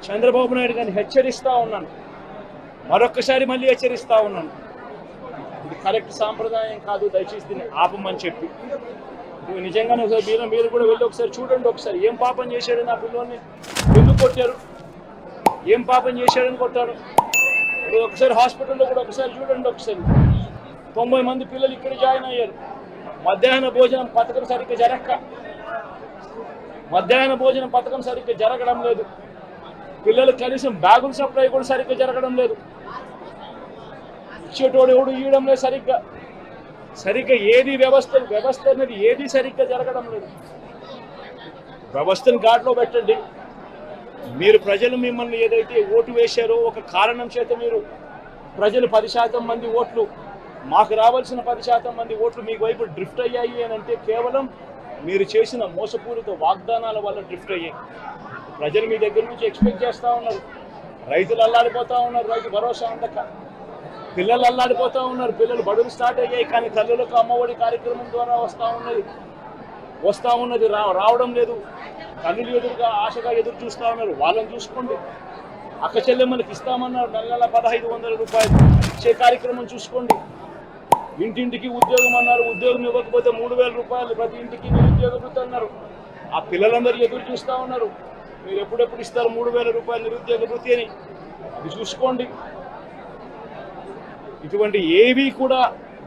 చంద్రబాబు నాయుడు గారిని హెచ్చరిస్తూ ఉన్నాను, మరొక్కసారి మళ్ళీ హెచ్చరిస్తూ ఉన్నాను. ఇది కరెక్ట్ సాంప్రదాయం కాదు, దయచేసి దీన్ని ఆపమని చెప్పి. ఇది నిజంగానే ఒకసారి మీరు కూడా వెళ్ళి ఒకసారి చూడండి, ఒకసారి ఏం పాపం చేశాడు నా పిల్లల్ని, ఎందుకు కొట్టారు, ఏం పాపం చేశాడని కొట్టారు. ఒకసారి హాస్పిటల్లో కూడా ఒకసారి చూడండి. ఒకసారి 90 మంది పిల్లలు ఇక్కడ జాయిన్ అయ్యారు. మధ్యాహ్న భోజనం పథకం సరిగ్గా జరగడం లేదు. పిల్లలు కనీసం బ్యాగుల సప్లై కూడా సరిగ్గా జరగడం లేదు. ఇచ్చేటోడు ఎవడు ఇవ్వడం లేదు సరిగ్గా ఏది వ్యవస్థ అనేది ఏది సరిగ్గా జరగడం లేదు. వ్యవస్థను గాడిలో పెట్టండి. మీరు ప్రజలు మిమ్మల్ని ఏదైతే ఓటు వేశారో ఒక కారణం చేత మీరు ప్రజలు 10% మంది ఓట్లు, మాకు రావాల్సిన 10% మంది ఓట్లు మీకు వైపు డ్రిఫ్ట్ అయ్యాయి అని అంటే కేవలం మీరు చేసిన మోసపూరిత వాగ్దానాల వల్ల డ్రిఫ్ట్ అయ్యాయి. ప్రజలు మీ దగ్గర నుంచి ఎక్స్పెక్ట్ చేస్తూ ఉన్నారు. రైతులు అల్లాడిపోతూ ఉన్నారు, రైతు భరోసా అందక. పిల్లలు అల్లాడిపోతూ ఉన్నారు, పిల్లలు బడులు స్టార్ట్ అయ్యాయి, కానీ తల్లులకు అమ్మఒడి కార్యక్రమం ద్వారా వస్తూ ఉన్నది రావడం లేదు. తల్లులు ఎదురుగా ఆశగా ఎదురు చూస్తూ ఉన్నారు, వాళ్ళని చూసుకోండి. అక్క చెల్లెమ్మలకి ఇస్తామన్నారు, నెల 1500 రూపాయలు ఇచ్చే కార్యక్రమం చూసుకోండి. ఇంటింటికి ఉద్యోగం అన్నారు, ఉద్యోగం ఇవ్వకపోతే 3000 రూపాయలు ప్రతి ఇంటికి నిరుద్యోగ వృత్తి అన్నారు. ఆ పిల్లలందరూ ఎదురు చూస్తూ ఉన్నారు, మీరు ఎప్పుడెప్పుడు ఇస్తారు 3000 రూపాయలు నిరుద్యోగ వృత్తి అని. అది చూసుకోండి. ఇటువంటి ఏవి కూడా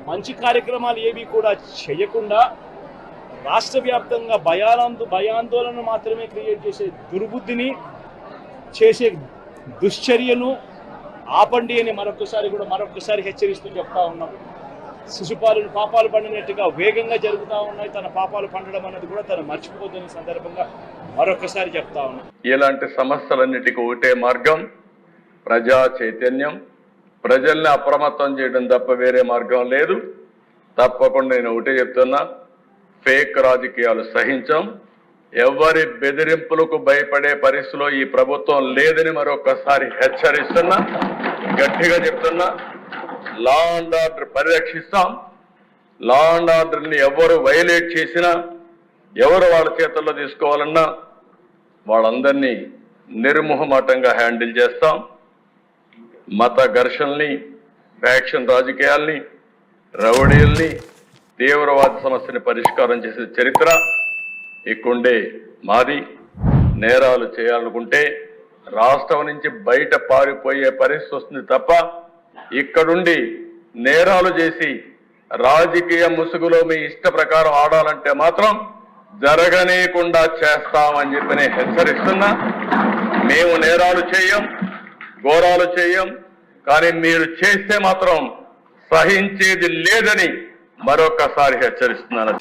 మంచి కార్యక్రమాలు ఏవి కూడా చేయకుండా రాష్ట్ర వ్యాప్తంగా భయాందోళన మాత్రమే క్రియేట్ చేసే దుర్బుద్ధిని చేసే దుశ్చర్యను ఆపండి అని మరొకసారి హెచ్చరిస్తూ చెప్తా ఉన్నాం. శిశుపాలను పాపాలు పండినట్టుగా వేగంగా జరుగుతూ ఉన్నాయి. తన పాపాలు పండడం అన్నది కూడా తను మర్చిపోతున్న సందర్భంగా మరొకసారి చెప్తా ఉన్నాం. ఇలాంటి సమస్యలన్నిటికీ ఒకటే మార్గం, ప్రజా చైతన్యం. ప్రజల్ని అప్రమత్తం చేయడం తప్ప వేరే మార్గం లేదు. తప్పకుండా నేను ఒకటే చెప్తున్నా, ఫేక్ రాజకీయాలు సహించాం. ఎవరి బెదిరింపులకు భయపడే పరిస్థితిలో ఈ ప్రభుత్వం లేదని మరొకసారి హెచ్చరిస్తున్నా, గట్టిగా చెప్తున్నా. లా అండ్ ఆర్డర్ పరిరక్షిస్తాం. లా అండ్ ఆర్డర్ని ఎవరు వైలేట్ చేసినా, ఎవరు వాళ్ళ చేతుల్లో తీసుకోవాలన్నా వాళ్ళందరినీ నిర్మోహమాటంగా హ్యాండిల్ చేస్తాం. మత ఘర్షణల్ని, ఫ్యాక్షన్ రాజకీయాల్ని, రౌడీల్ని, తీవ్రవాద సమస్యని పరిష్కారం చేసే చరిత్ర ఇక్కడే మాది. నేరాలు చేయాలనుకుంటే రాష్ట్రం నుంచి బయట పారిపోయే పరిస్థితి వస్తుంది తప్ప ఇక్కడుండి నేరాలు చేసి రాజకీయ ముసుగులో మీ ఇష్ట ప్రకారం ఆడాలంటే మాత్రం జరగనీయకుండా చేస్తామని చెప్పి నేను హెచ్చరిస్తున్నా. మేము నేరాలు చేయం, ఘోరాలు చేయం, కానీ మీరు చేస్తే మాత్రం సహించేది లేదని మరొకసారి హెచ్చరిస్తున్నాను.